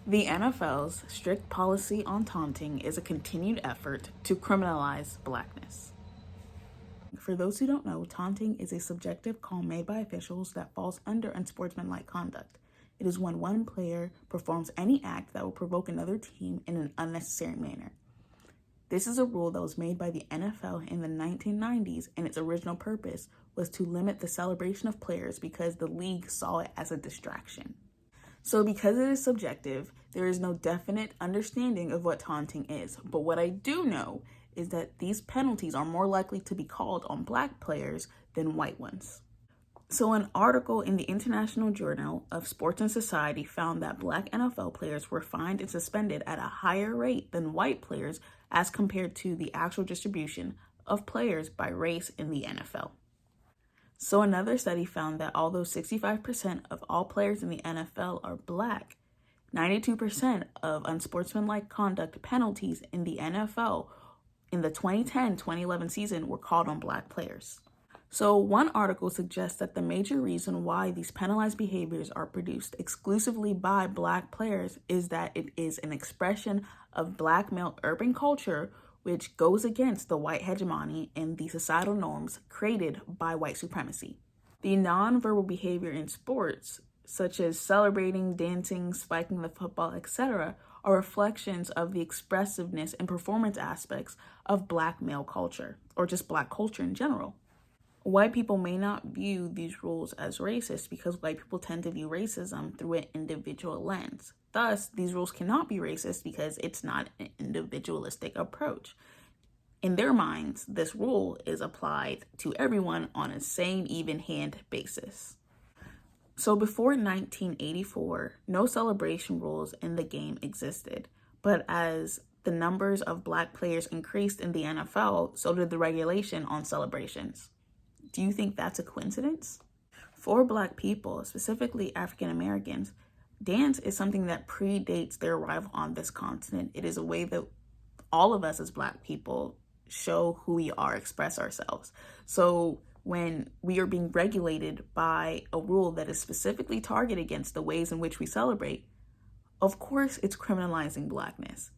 The NFL's strict policy on taunting is a continued effort to criminalize blackness. For those who don't know, taunting is a subjective call made by officials that falls under unsportsmanlike conduct. It is when one player performs any act that will provoke another team in an unnecessary manner. This is a rule that was made by the NFL in the 1990s, and its original purpose was to limit the celebration of players because the league saw it as a distraction. So because it is subjective, there is no definite understanding of what taunting is. But what I do know is that these penalties are more likely to be called on black players than white ones. So an article in the International Journal of Sports and Society found that black NFL players were fined and suspended at a higher rate than white players as compared to the actual distribution of players by race in the NFL. So another study found that although 65% of all players in the NFL are black, 92% of unsportsmanlike conduct penalties in the NFL in the 2010-2011 season were called on black players. So one article suggests that the major reason why these penalized behaviors are produced exclusively by black players is that it is an expression of black male urban culture, which goes against the white hegemony and the societal norms created by white supremacy. The nonverbal behavior in sports, such as celebrating, dancing, spiking the football, etc., are reflections of the expressiveness and performance aspects of black male culture, or just black culture in general. White people may not view these rules as racist because white people tend to view racism through an individual lens. Thus, these rules cannot be racist because it's not an individualistic approach. In their minds, this rule is applied to everyone on a same even-hand basis. So before 1984, no celebration rules in the game existed, but as the numbers of black players increased in the NFL, so did the regulation on celebrations. Do you think that's a coincidence? For black people, specifically African Americans, dance is something that predates their arrival on this continent. It is a way that all of us as black people show who we are, express ourselves. So when we are being regulated by a rule that is specifically targeted against the ways in which we celebrate, of course it's criminalizing blackness.